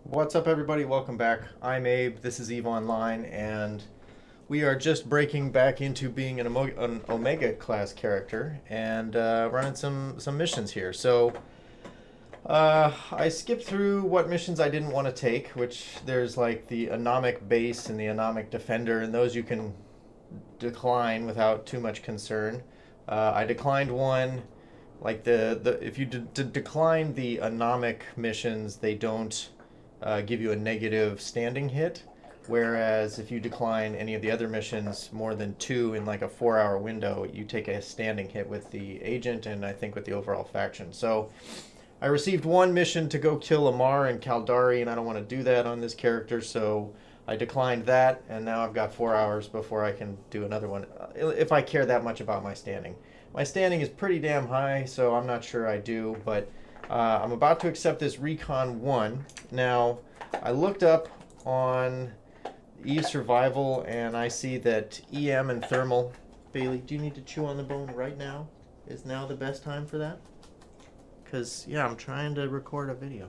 What's up, everybody? Welcome back. I'm Abe. This is EVE Online, and we are just breaking back into being an Omega class character and running some missions here. So I skipped through what missions I didn't want to take, which there's like the Anomic Base and the Anomic Defender, and those you can decline without too much concern. I declined one. Like the if you decline the Anomic missions, they don't give you a negative standing hit. Whereas if you decline any of the other missions more than two in like a 4 hour window, you take a standing hit with the agent and I think with the overall faction. So I received one mission to go kill Amar and Kaldari, and I don't want to do that on this character, so I declined that, and now I've got 4 hours before I can do another one, if I care that much about my standing. My standing is pretty damn high, so I'm not sure I do, but I'm about to accept this Recon 1. Now, I looked up on EVE Survival, and I see that EM and Thermal... Bailey, do you need to chew on the bone right now? Is now the best time for that? Because, yeah, I'm trying to record a video.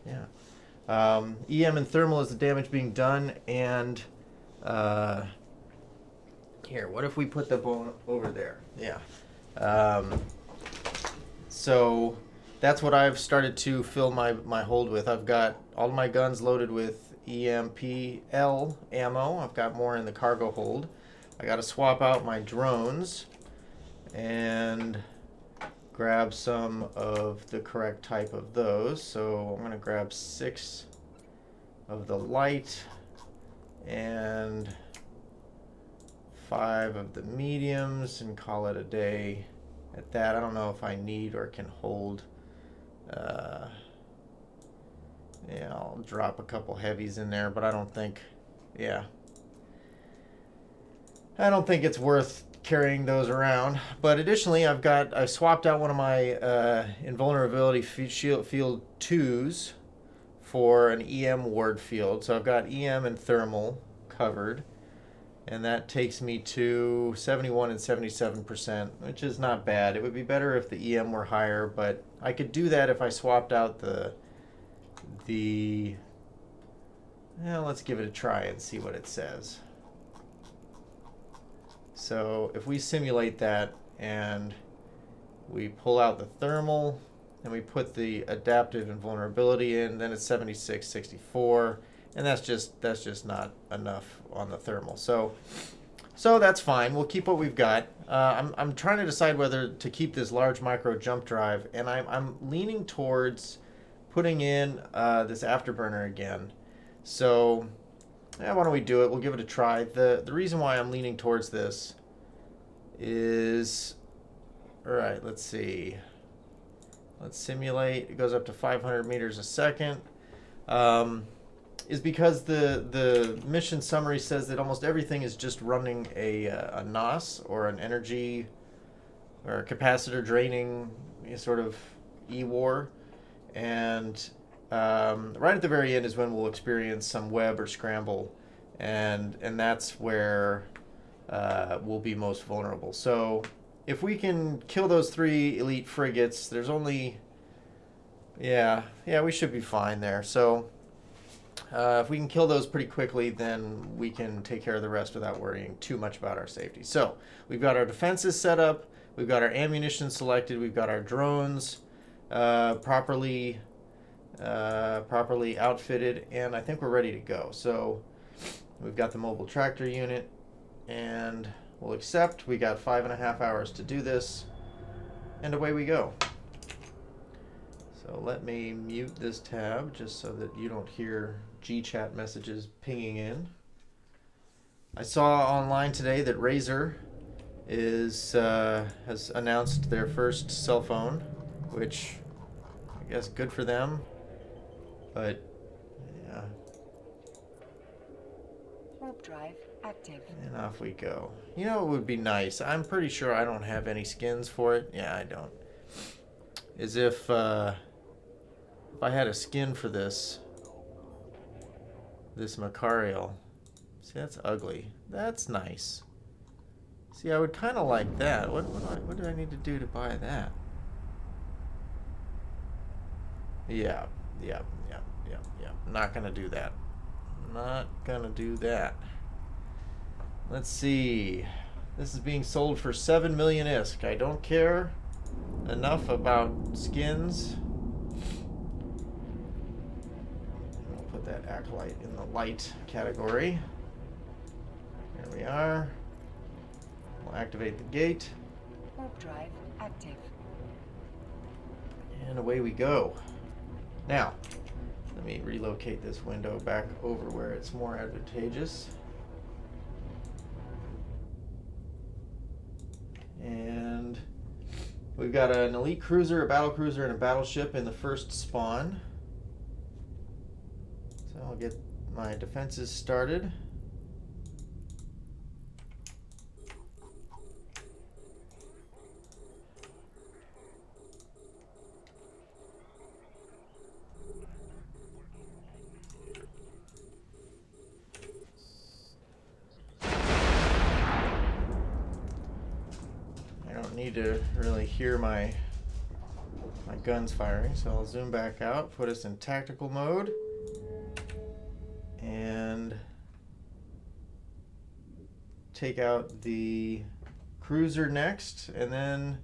Yeah. EM and Thermal is the damage being done, and... here, what if we put the bone over there? Yeah. So that's what I've started to fill my hold with. I've got all my guns loaded with EMPL ammo. I've got more in the cargo hold. I got to swap out my drones and grab some of the correct type of those. So I'm going to grab 6 of the light and 5 of the mediums and call it a day at that. I don't know if I need or can hold. Yeah, I'll drop a couple heavies in there, but I don't think, yeah. I don't think it's worth carrying those around. But additionally, I swapped out one of my invulnerability field 2s for an EM ward field. So I've got EM and thermal covered. And that takes me to 71 and 77%, which is not bad. It would be better if the EM were higher, but I could do that if I swapped out well, let's give it a try and see what it says. So if we simulate that and we pull out the thermal and we put the adaptive invulnerability in, then it's 76, 64. And that's just not enough on the thermal. So that's fine. We'll keep what we've got. I'm trying to decide whether to keep this large micro jump drive, and I'm leaning towards putting in this afterburner again. So yeah, why don't we do it? We'll give it a try. The reason why I'm leaning towards this is, all right, let's see. Let's simulate. It goes up to 500 meters a second. Is because the mission summary says that almost everything is just running a NOS or an energy or a capacitor draining sort of E-war. And right at the very end is when we'll experience some web or scramble. And that's where we'll be most vulnerable. So if we can kill those 3 elite frigates, there's only... Yeah, we should be fine there. So... if we can kill those pretty quickly, then we can take care of the rest without worrying too much about our safety. So we've got our defenses set up, we've got our ammunition selected, we've got our drones properly outfitted, and I think we're ready to go. So we've got the mobile tractor unit, and we'll accept. We got 5.5 hours to do this, and away we go. So let me mute this tab just so that you don't hear G-chat messages pinging in. I saw online today that Razer has announced their first cell phone, which I guess good for them, but yeah. Warp drive active. And off we go. You know, it would be nice. I'm pretty sure I don't have any skins for it. Yeah, I don't. As if I had a skin for this Macarial. See, that's ugly. That's nice. See, I would kind of like that. What do I need to do to buy that? Yeah. not gonna do that. Not gonna do that. Let's see. This is being sold for 7 million ISK. I don't care enough about skins. I'll put that acolyte in the light category. There we are. We'll activate the gate. Warp drive active. And away we go. Now, let me relocate this window back over where it's more advantageous. And we've got an elite cruiser, a battle cruiser, and a battleship in the first spawn. So I'll get my defenses started. Need to really hear my guns firing, so I'll zoom back out, put us in tactical mode, and take out the cruiser next, and then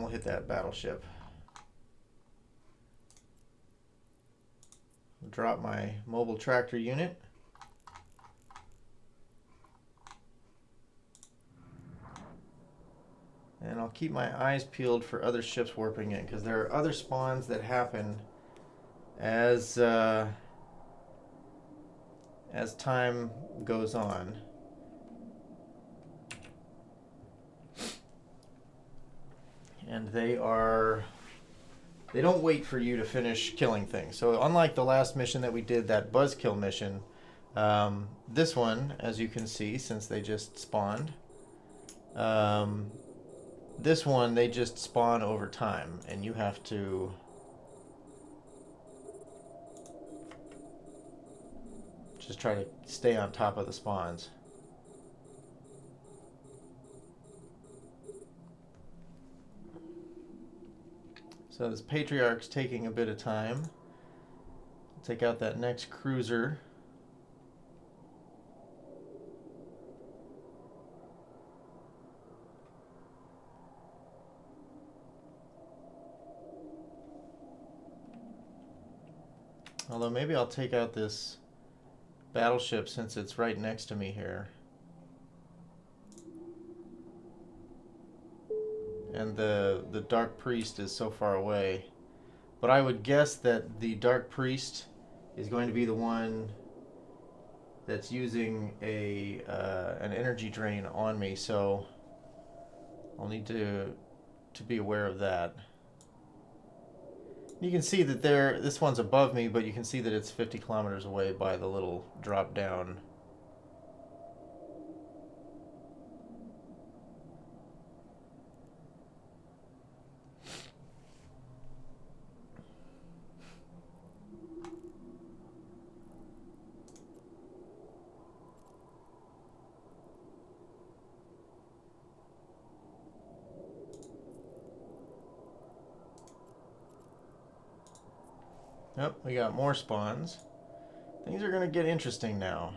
we'll hit that battleship. Drop my mobile tractor unit. And I'll keep my eyes peeled for other ships warping in, because there are other spawns that happen as time goes on. And they don't wait for you to finish killing things. So unlike the last mission that we did, that buzzkill mission, this one, as you can see, since they just spawned, this one, they just spawn over time, and you have to just try to stay on top of the spawns. So this Patriarch's taking a bit of time. Take out that next cruiser. Although maybe I'll take out this battleship since it's right next to me here. And the Dark Priest is so far away. But I would guess that the Dark Priest is going to be the one that's using an energy drain on me, so I'll need to be aware of that. You can see that this one's above me, but you can see that it's 50 kilometers away by the little drop down. Yep, we got more spawns. Things are going to get interesting now.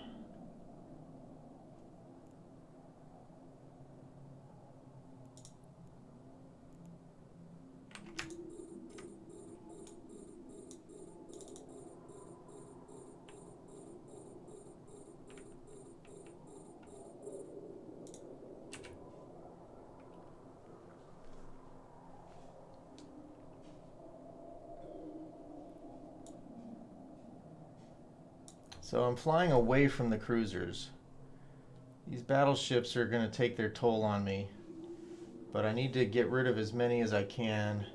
So I'm flying away from the cruisers. These battleships are going to take their toll on me, but I need to get rid of as many as I can.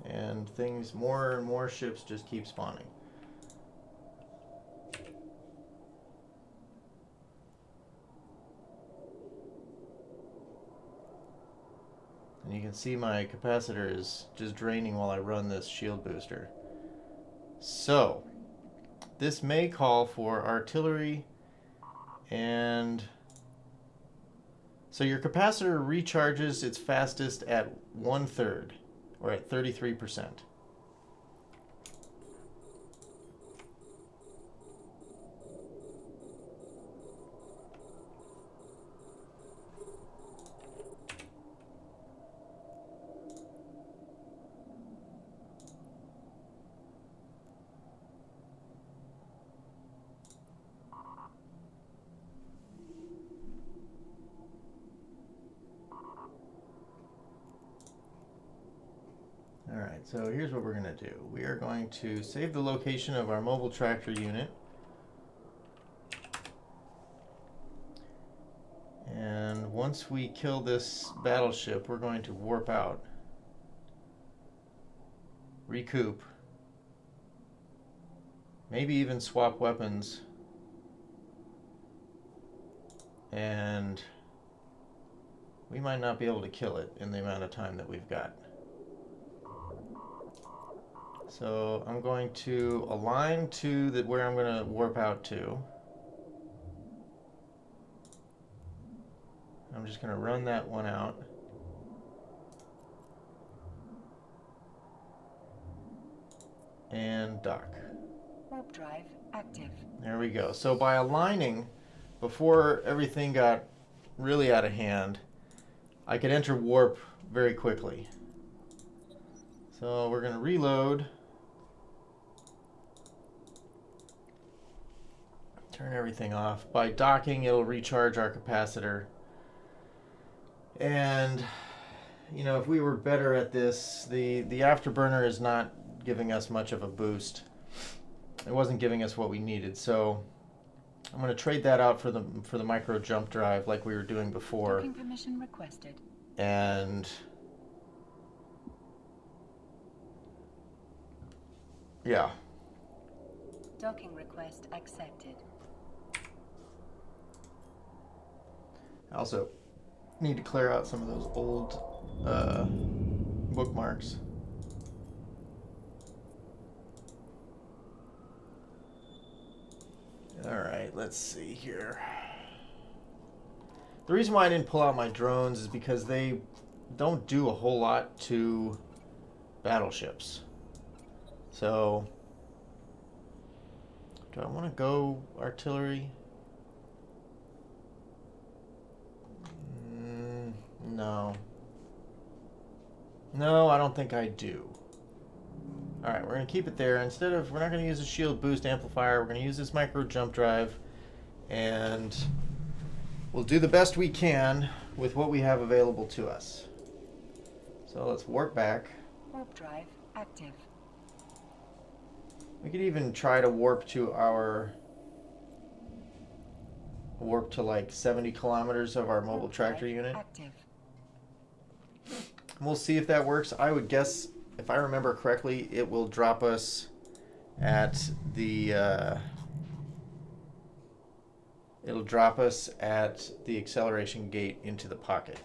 And more and more ships just keep spawning. And you can see my capacitor is just draining while I run this shield booster. So, this may call for artillery, and so your capacitor recharges its fastest at 1/3, or at 33%. Alright, so here's what we're going to do. We are going to save the location of our mobile tractor unit. And once we kill this battleship, we're going to warp out, recoup, maybe even swap weapons, and we might not be able to kill it in the amount of time that we've got. So I'm going to align to where I'm going to warp out to. I'm just going to run that one out. And dock. Warp drive active. There we go. So by aligning, before everything got really out of hand, I could enter warp very quickly. So we're going to reload. Turn everything off. By docking, it'll recharge our capacitor. And, you know, if we were better at this, the afterburner is not giving us much of a boost. It wasn't giving us what we needed, so I'm going to trade that out for the micro jump drive like we were doing before. Docking permission requested. And yeah. Docking request accepted. I also need to clear out some of those old bookmarks. Alright, let's see here. The reason why I didn't pull out my drones is because they don't do a whole lot to battleships. So, do I want to go artillery? No. No, I don't think I do. Alright, we're going to keep it there. We're not going to use a shield boost amplifier. We're going to use this micro jump drive. And we'll do the best we can with what we have available to us. So let's warp back. Warp drive active. We could even try to warp to like 70 kilometers of our mobile tractor unit. Active. We'll see if that works. I would guess, if I remember correctly, it will drop us at the acceleration gate into the pocket.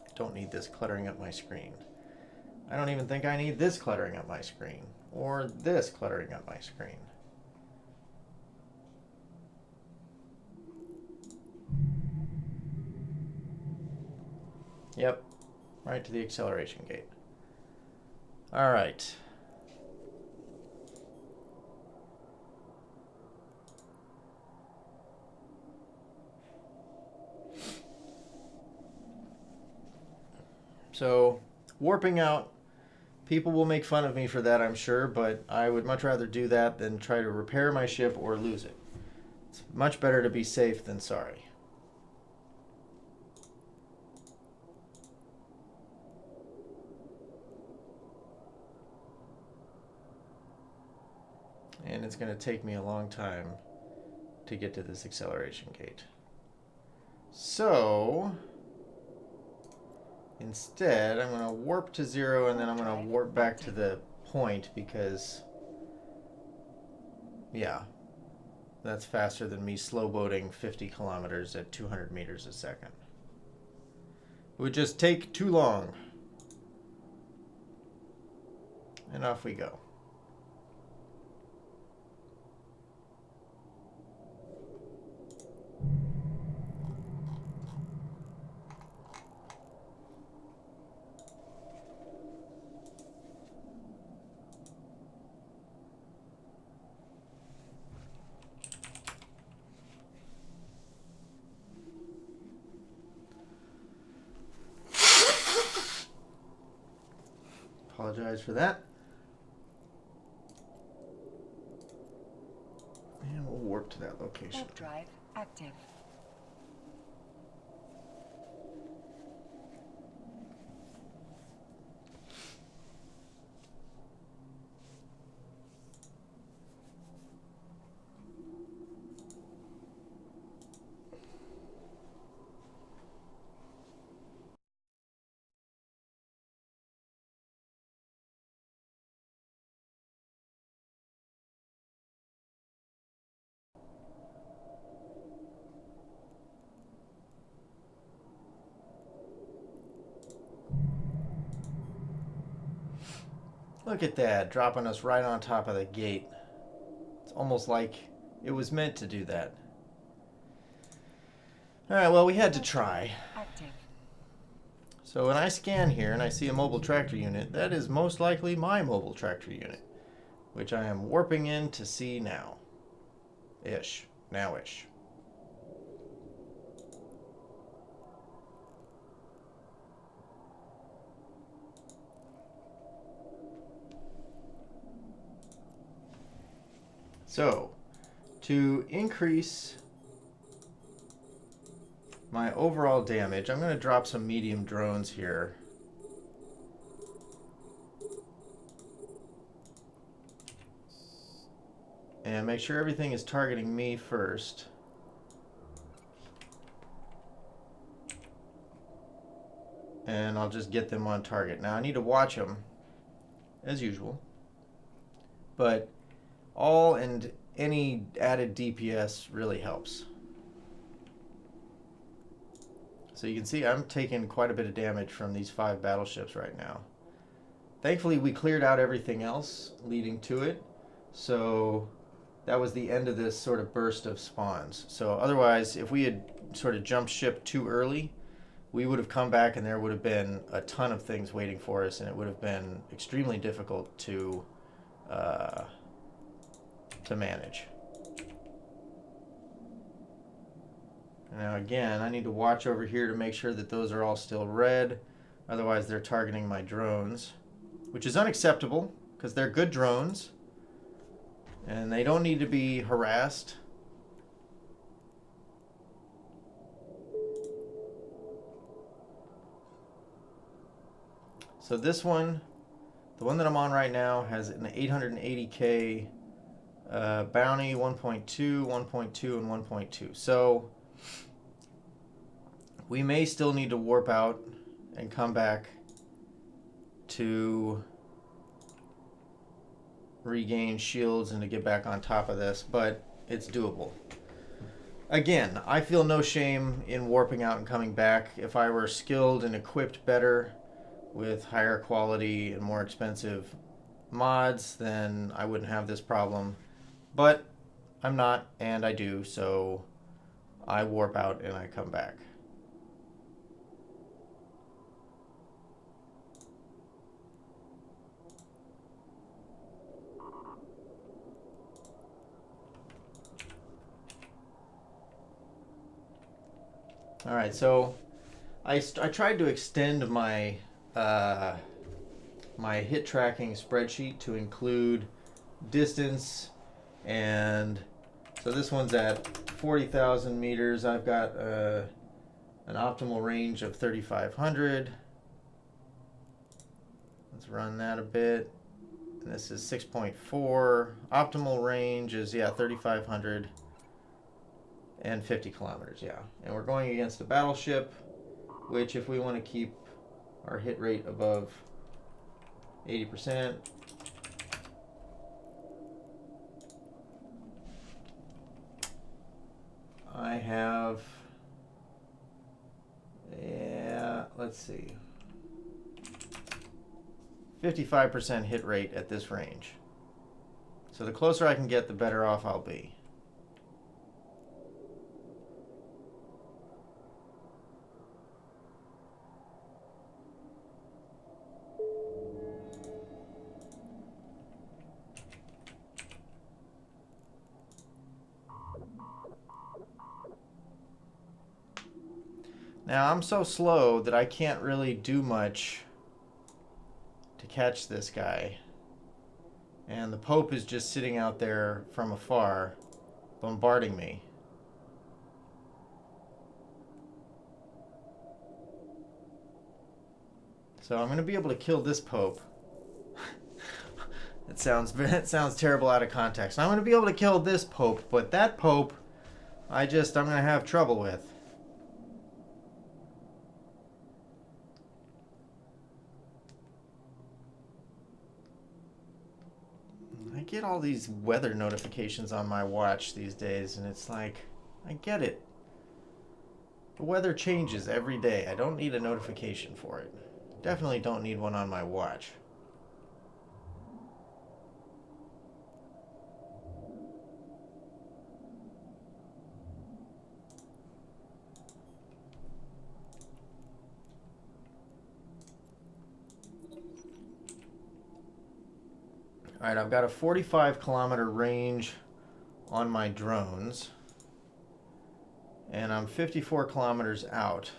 I don't need this cluttering up my screen. I don't even think I need this cluttering up my screen, or this cluttering up my screen. Yep, right to the acceleration gate. All right. So, warping out, people will make fun of me for that, I'm sure, but I would much rather do that than try to repair my ship or lose it. It's much better to be safe than sorry. And it's going to take me a long time to get to this acceleration gate. So, instead, I'm going to warp to 0 and then I'm going to warp back to the point because, yeah, that's faster than me slow boating 50 kilometers at 200 meters a second. It would just take too long. And off we go. Apologize for that. And we'll warp to that location. Warp drive active. Look at that, dropping us right on top of the gate. It's almost like it was meant to do that. Alright, well, we had to try. Active. So when I scan here and I see a mobile tractor unit, that is most likely my mobile tractor unit, which I am warping in to see now. Ish. Now-ish. So, to increase my overall damage, I'm going to drop some medium drones here. And make sure everything is targeting me first. And I'll just get them on target. Now I need to watch them, as usual. But all and any added DPS really helps. So you can see I'm taking quite a bit of damage from these 5 battleships right now. Thankfully we cleared out everything else leading to it. So that was the end of this sort of burst of spawns. So otherwise, if we had sort of jumped ship too early, we would have come back and there would have been a ton of things waiting for us, and it would have been extremely difficult to manage. Now again, I need to watch over here to make sure that those are all still red. Otherwise they're targeting my drones, which is unacceptable because they're good drones and they don't need to be harassed. So this one, the one that I'm on right now, has an 880k bounty, 1.2, 1.2, and 1.2. So we may still need to warp out and come back to regain shields and to get back on top of this, but it's doable. Again, I feel no shame in warping out and coming back. If I were skilled and equipped better with higher quality and more expensive mods, then I wouldn't have this problem. But I'm not, and I do, so I warp out and I come back. All right, so I tried to extend my my hit tracking spreadsheet to include distance, and so this one's at 40,000 meters. I've got an optimal range of 3,500. Let's run that a bit. And this is 6.4. Optimal range is 3,500 and 50 kilometers, and we're going against a battleship, which if we want to keep our hit rate above 80%, I have, let's see, 55% hit rate at this range. So the closer I can get, the better off I'll be. Now I'm so slow that I can't really do much to catch this guy. And the Pope is just sitting out there from afar, bombarding me. So I'm going to be able to kill this Pope. It sounds terrible out of context. I'm going to be able to kill this Pope, but that Pope, I'm going to have trouble with. I get all these weather notifications on my watch these days, and it's like, I get it. The weather changes every day. I don't need a notification for it. Definitely don't need one on my watch. All right, I've got a 45-kilometer range on my drones, and I'm 54 kilometers out.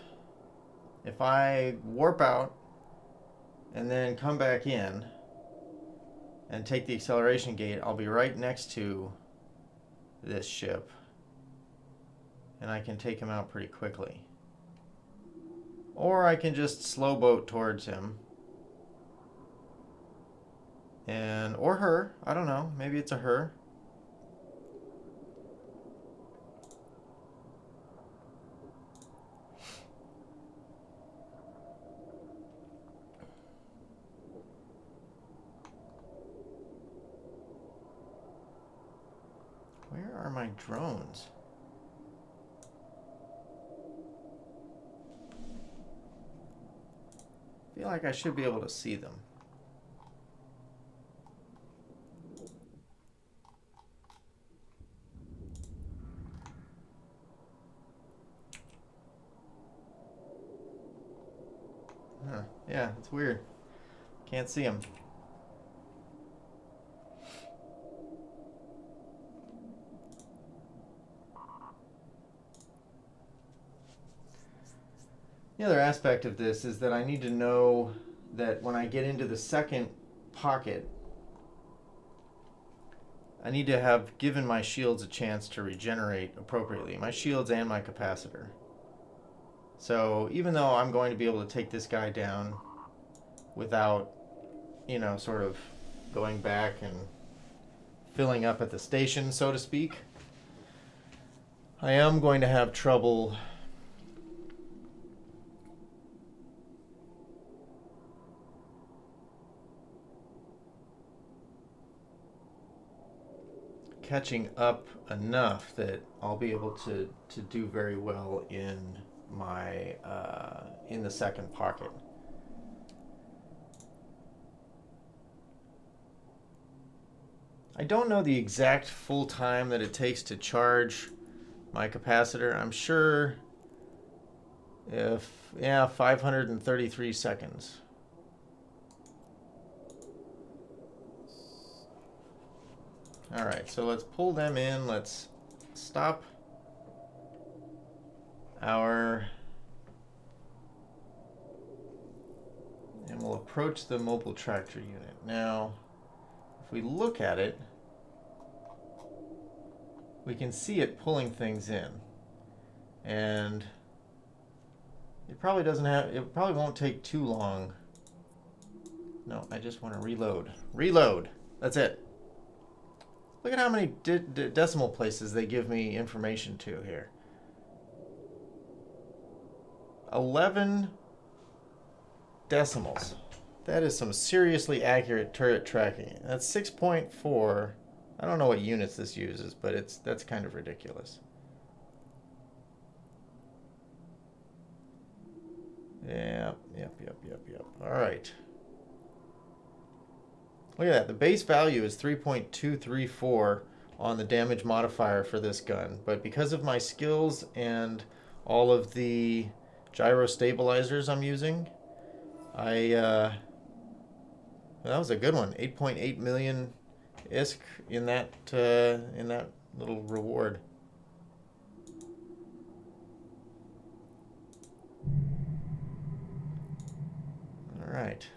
If I warp out and then come back in and take the acceleration gate, I'll be right next to this ship, and I can take him out pretty quickly. Or I can just slow boat towards him. Or her, I don't know, maybe it's a her. Where are my drones? I feel like I should be able to see them. Huh. Yeah, it's weird. Can't see them. The other aspect of this is that I need to know that when I get into the second pocket, I need to have given my shields a chance to regenerate appropriately. My shields and my capacitor. So even though I'm going to be able to take this guy down without, sort of going back and filling up at the station, so to speak, I am going to have trouble catching up enough that I'll be able to do very well in my in the second pocket. I don't know the exact full time that it takes to charge my capacitor. I'm sure 533 seconds. All right, so let's pull them in. Let's stop and we'll approach the mobile tractor unit. Now, if we look at it, we can see it pulling things in. And it probably won't take too long. No, I just want to reload. Reload. That's it. Look at how many decimal places they give me information to here. 11 decimals. That is some seriously accurate turret tracking. That's 6.4. I don't know what units this uses, but that's kind of ridiculous. Yep. All right. Look at that. The base value is 3.234 on the damage modifier for this gun. But because of my skills and all of the gyro stabilizers I'm using, that was a good one. 8.8 million ISK in that little reward. All right.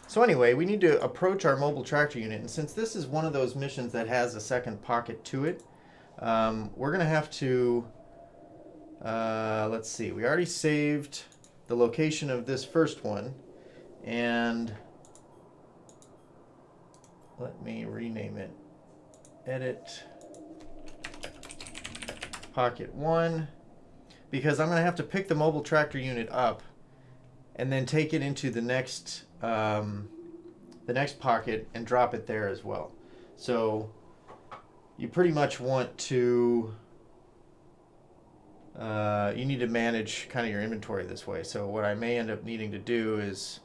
So anyway, we need to approach our mobile tractor unit, and since this is one of those missions that has a second pocket to it, we're going to have to, let's see, we already saved the location of this first one, and let me rename it. Edit pocket 1, because I'm going to have to pick the mobile tractor unit up and then take it into the next pocket and drop it there as well. So you pretty much want to you need to manage kind of your inventory this way. So what I may end up needing to do is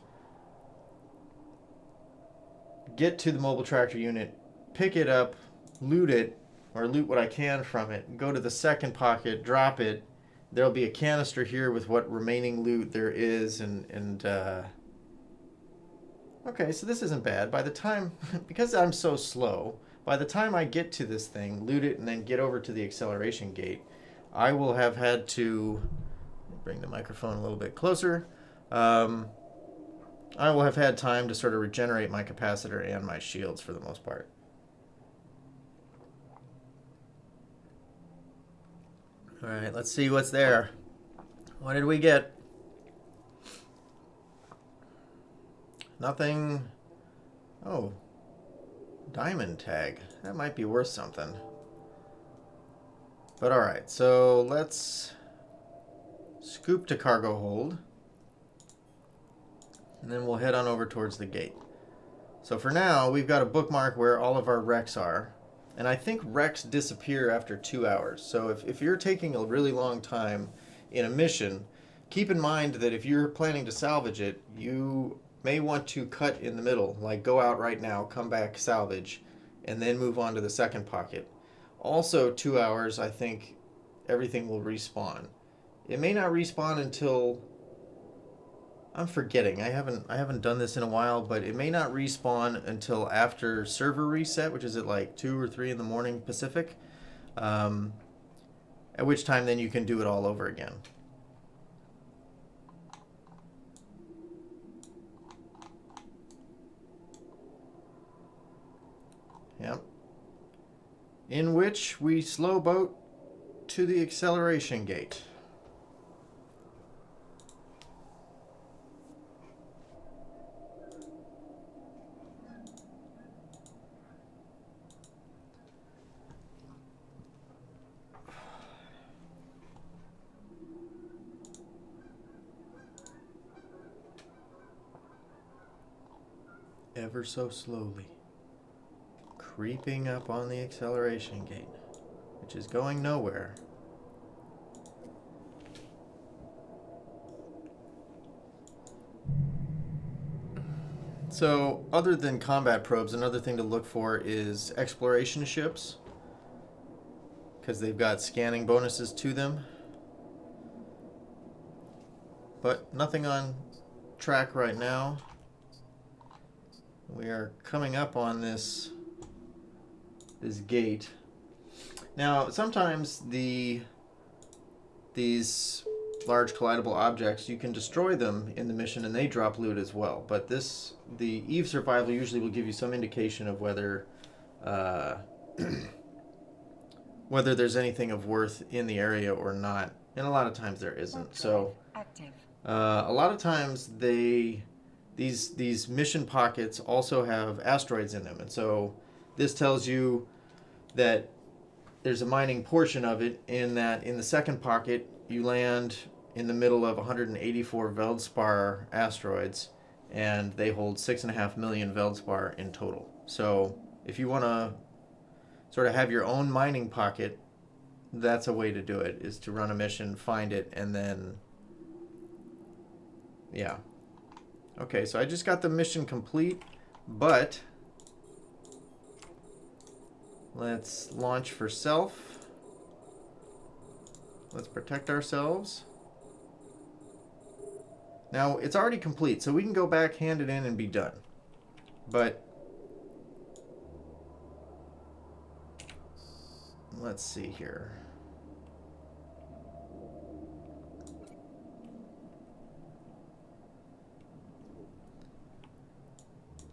get to the mobile tractor unit, pick it up, loot it, or loot what I can from it, go to the second pocket, drop it. There'll be a canister here with what remaining loot there is, and okay, so this isn't bad. By the time, because I'm so slow, by the time I get to this thing, loot it, and then get over to the acceleration gate, I will have had to bring the microphone a little bit closer. I will have had time to sort of regenerate my capacitor and my shields for the most part. All right, let's see what's there. What did we get? Nothing. Oh, diamond tag. That might be worth something. But all right, so let's scoop to cargo hold. And then we'll head on over towards the gate. So for now, we've got a bookmark where all of our wrecks are. And I think wrecks disappear after 2 hours. So if you're taking a really long time in a mission, keep in mind that if you're planning to salvage it, you may want to cut in the middle, like go out right now, come back, salvage, and then move on to the second pocket. Also 2 hours, I think everything will respawn. It may not respawn until, I'm forgetting, I haven't done this in a while, but it may not respawn until after server reset, which is at like 2 or 3 in the morning Pacific, at which time then you can do it all over again. Yep. In which we slow boat to the acceleration gate. Ever so slowly. Creeping up on the acceleration gate, which is going nowhere. So, other than combat probes, another thing to look for is exploration ships, because they've got scanning bonuses to them. But nothing on track right now. We are coming up on this gate. Now, sometimes these large collidable objects, you can destroy them in the mission and they drop loot as well. But the Eve survival usually will give you some indication of whether whether there's anything of worth in the area or not. And a lot of times there isn't. So a lot of times these mission pockets also have asteroids in them, and so this tells you that there's a mining portion of it, in that in the second pocket you land in the middle of 184 Veldspar asteroids, and they hold 6.5 million Veldspar in total. So if you want to sort of have your own mining pocket, that's a way to do it, is to run a mission, find it, and then yeah. Okay, so I just got the mission complete But let's launch for self. Let's protect ourselves. Now, it's already complete, so we can go back, hand it in, and be done. But let's see here.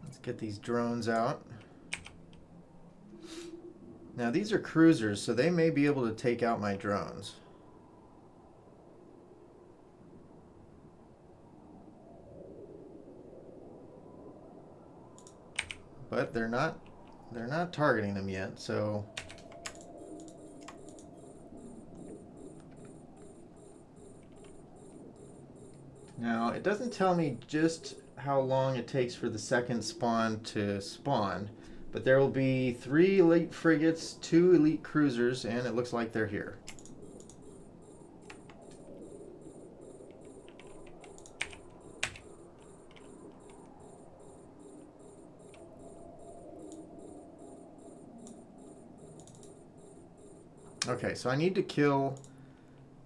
Let's get these drones out. Now, these are cruisers, so they may be able to take out my drones. But they're not targeting them yet, so now it doesn't tell me just how long it takes for the second spawn to spawn, but there will be 3 elite frigates, 2 elite cruisers, and it looks like they're here. Okay, so I need to kill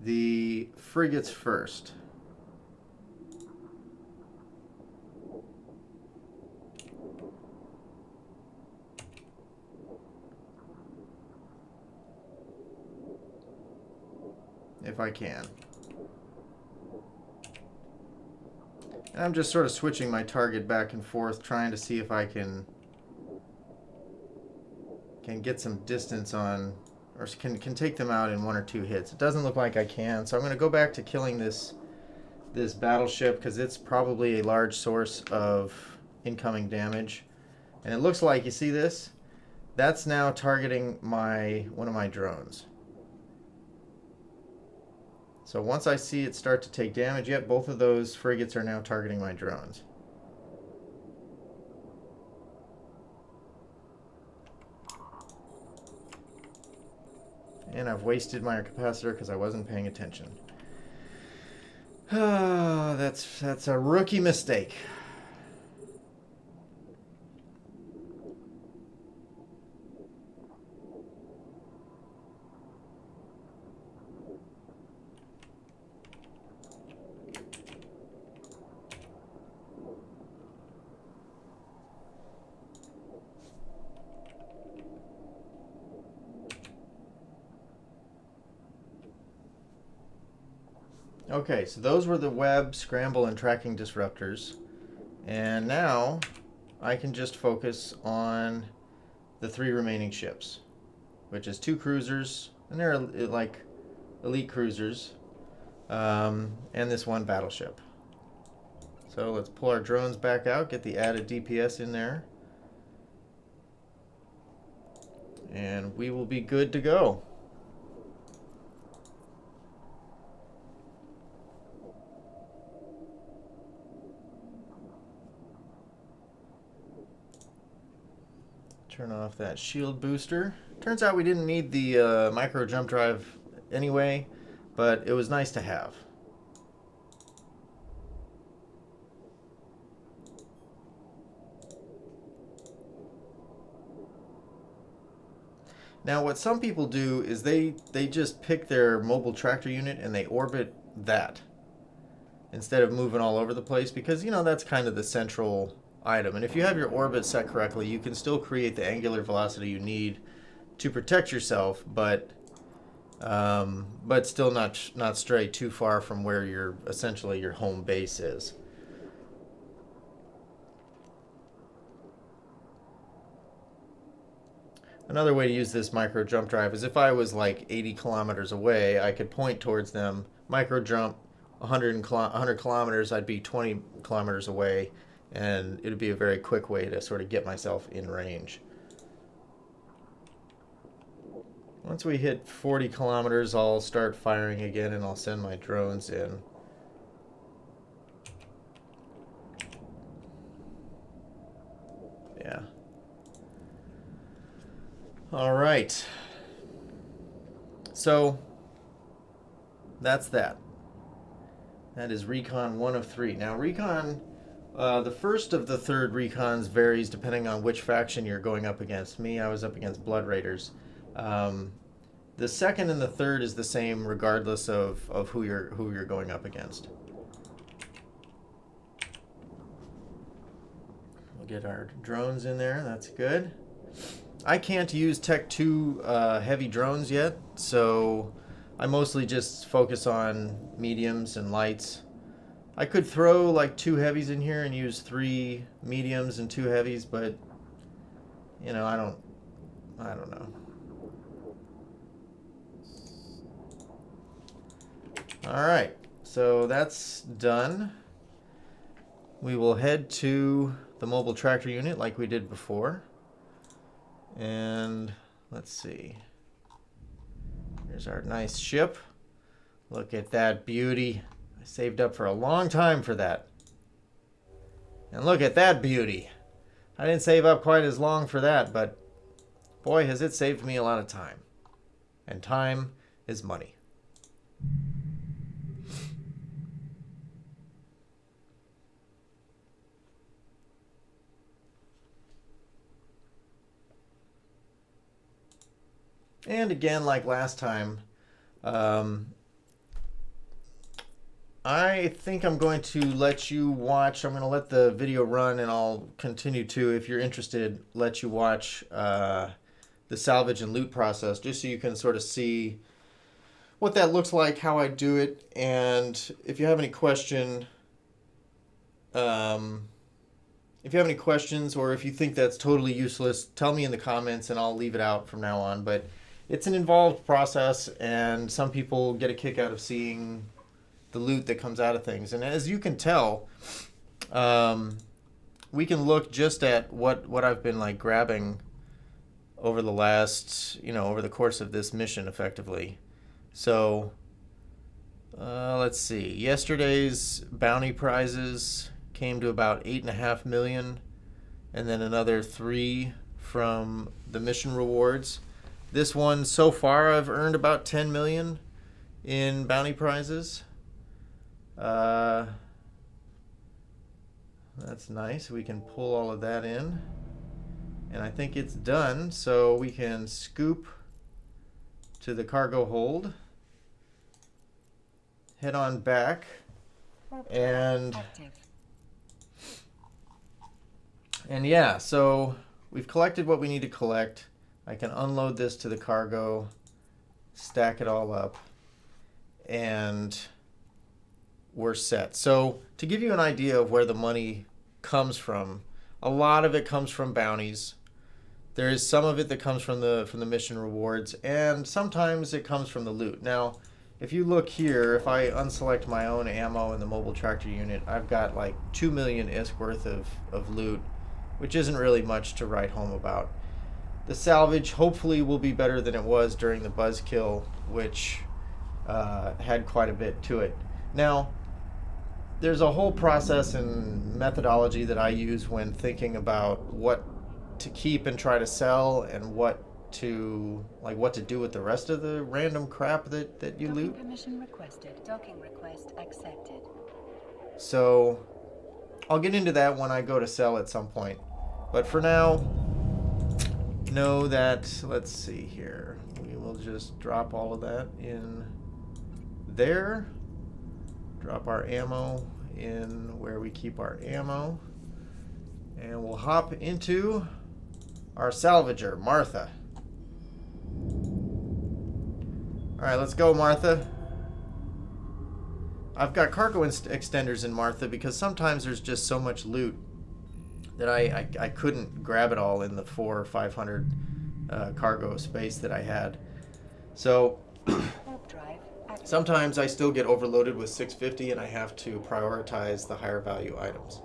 the frigates first. If I can. And I'm just sort of switching my target back and forth, trying to see if I can get some distance on, or can take them out in 1 or 2 hits. It doesn't look like I can, so I'm going to go back to killing this battleship because it's probably a large source of incoming damage. And it looks like, you see this? That's now targeting one of my drones. So once I see it start to take damage, yep, both of those frigates are now targeting my drones. And I've wasted my capacitor because I wasn't paying attention. That's a rookie mistake. Okay, so those were the web, scramble, and tracking disruptors. And now I can just focus on the 3 remaining ships, which is 2 cruisers, and they're like elite cruisers, and this 1 battleship. So let's pull our drones back out, get the added DPS in there, and we will be good to go. Turn off that shield booster. Turns out we didn't need the micro jump drive anyway, but it was nice to have. Now what some people do is they just pick their mobile tractor unit and they orbit that instead of moving all over the place, because you know that's kind of the central item. And if you have your orbit set correctly, you can still create the angular velocity you need to protect yourself, but still not stray too far from where your home base is. Another way to use this micro jump drive is if I was like 80 kilometers away, I could point towards them, micro jump 100 kilometers, I'd be 20 kilometers away, and it would be a very quick way to sort of get myself in range. Once we hit 40 kilometers, I'll start firing again and I'll send my drones in. Yeah. All right. So that's that. That is Recon 1 of 3. Now, Recon The first of the third recons varies depending on which faction you're going up against. Me, I was up against Blood Raiders. The second and the third is the same regardless of who you're going up against. We'll get our drones in there. That's good. I can't use Tech 2 heavy drones yet, so I mostly just focus on mediums and lights. I could throw like 2 heavies in here and use 3 mediums and 2 heavies, but you know, I don't know. All right, so that's done. We will head to the mobile tractor unit like we did before. And let's see. Here's our nice ship. Look at that beauty. I saved up for a long time for that. And look at that beauty. I didn't save up quite as long for that, but boy, has it saved me a lot of time. And time is money. And again, like last time, I think I'm going to let you watch. I'm going to let the video run, and I'll continue to, if you're interested, let you watch the salvage and loot process, just so you can sort of see what that looks like, how I do it, and if you have any questions, or if you think that's totally useless, tell me in the comments, and I'll leave it out from now on. But it's an involved process, and some people get a kick out of seeing the loot that comes out of things. And as you can tell, we can look just at what I've been like grabbing over the last, over the course of this mission effectively. So let's see. Yesterday's bounty prizes came to about 8.5 million, and then another 3 from the mission rewards. This one, so far, I've earned about 10 million in bounty prizes. That's nice. We can pull all of that in. And I think it's done, so we can scoop to the cargo hold. Head on back. And yeah, so we've collected what we need to collect. I can unload this to the cargo, stack it all up, and we're set. So to give you an idea of where the money comes from, a lot of it comes from bounties. There is some of it that comes from the mission rewards, and sometimes it comes from the loot. Now, if you look here, if I unselect my own ammo in the mobile tractor unit, I've got like 2 million ISK worth of loot, which isn't really much to write home about. The salvage hopefully will be better than it was during the buzzkill, which had quite a bit to it. Now, there's a whole process and methodology that I use when thinking about what to keep and try to sell, and what to do with the rest of the random crap that you loot. Permission requested. Docking request accepted. So I'll get into that when I go to sell at some point. But for now, know that, let's see here, we will just drop all of that in there. Drop our ammo in where we keep our ammo. And we'll hop into our salvager, Martha. Alright, let's go, Martha. I've got cargo extenders in Martha because sometimes there's just so much loot that I couldn't grab it all in the 400 or 500 cargo space that I had. So sometimes I still get overloaded with 650 and I have to prioritize the higher value items.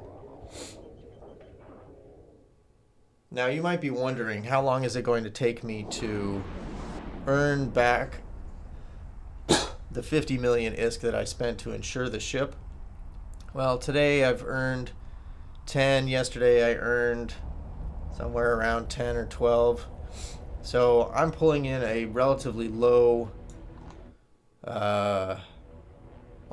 Now you might be wondering, how long is it going to take me to earn back the 50 million ISK that I spent to insure the ship? Well, today I've earned 10. Yesterday I earned somewhere around 10 or 12. So I'm pulling in a relatively low,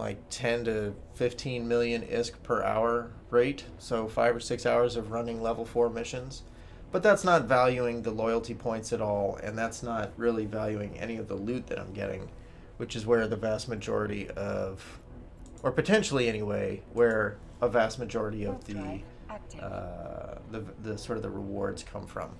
like 10 to 15 million ISK per hour rate, so 5 or 6 hours of running level 4 missions. But that's not valuing the loyalty points at all, and that's not really valuing any of the loot that I'm getting, which is where the vast majority of, or potentially anyway, where a vast majority of the sort of the rewards come from.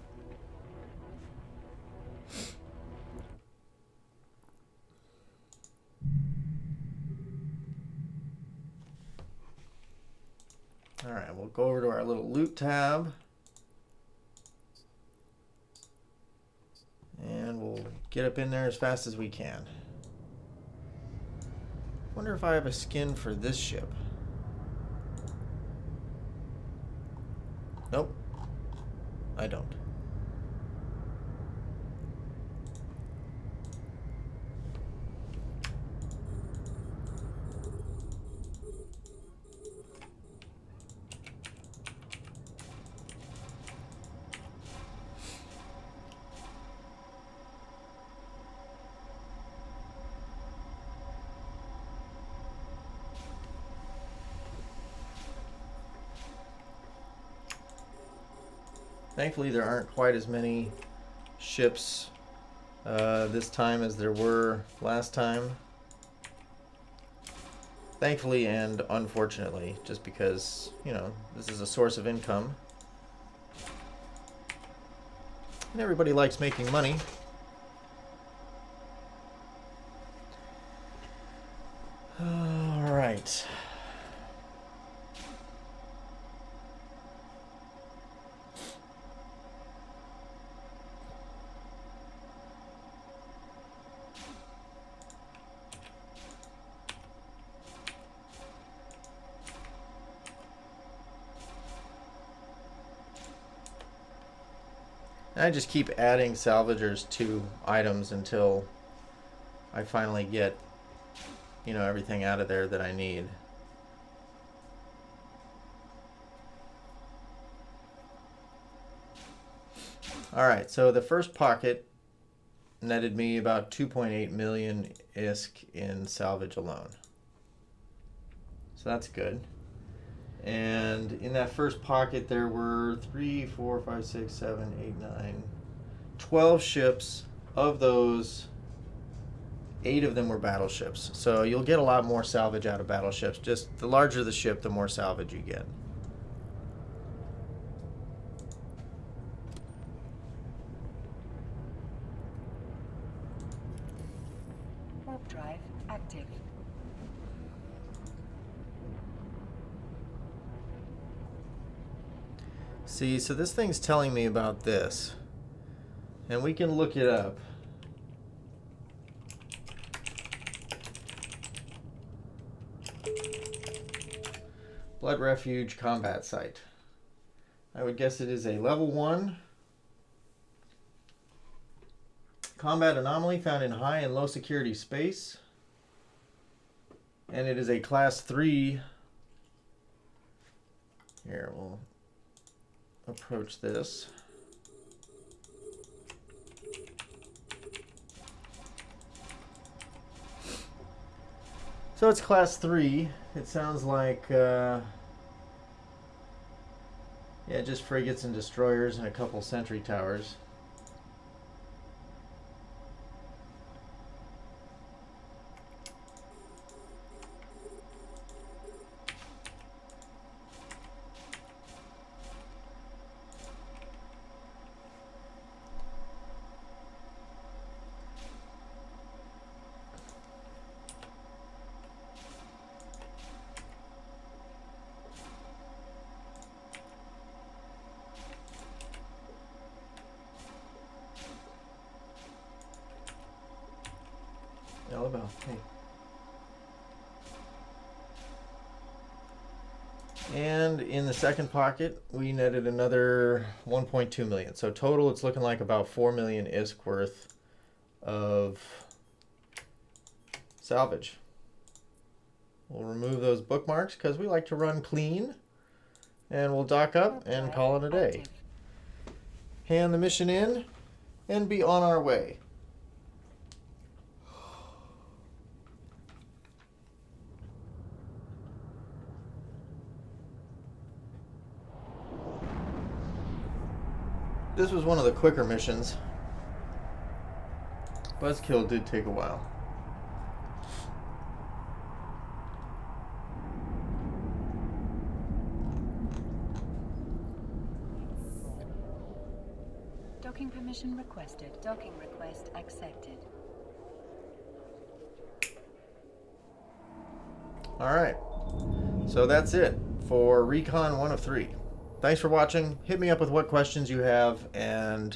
All right, we'll go over to our little loot tab. And we'll get up in there as fast as we can. Wonder if I have a skin for this ship. Nope, I don't. Thankfully, there aren't quite as many ships this time as there were last time. Thankfully and unfortunately, just because, you know, this is a source of income. And everybody likes making money. All right. I just keep adding salvagers to items until I finally get, you know, everything out of there that I need. All right, so the first pocket netted me about 2.8 million ISK in salvage alone. So that's good. And in that first pocket, there were 3, 4, 5, 6, 7, 8, 9, 12 ships. Of those, 8 of them were battleships. So you'll get a lot more salvage out of battleships. Just the larger the ship, the more salvage you get. Warp drive active. See, so this thing's telling me about this. And we can look it up. Blood Refuge combat site. I would guess it is a level 1 combat anomaly found in high and low security space. And it is a class 3. Here, we'll approach this. So it's class 3. It sounds like, yeah, just frigates and destroyers and a couple sentry towers. Alabama, hey. And in the second pocket, we netted another 1.2 million. So total, it's looking like about 4 million ISK worth of salvage. We'll remove those bookmarks because we like to run clean. And we'll dock up and call it a day. Hand the mission in and be on our way. this was one of the quicker missions. Buzzkill did take a while. Docking permission requested. Docking request accepted. Alright, so that's it for Recon 1 of 3. Thanks for watching. Hit me up with what questions you have, and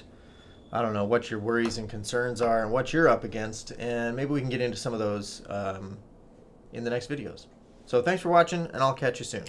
I don't know what your worries and concerns are and what you're up against, and maybe we can get into some of those in the next videos. So thanks for watching, and I'll catch you soon.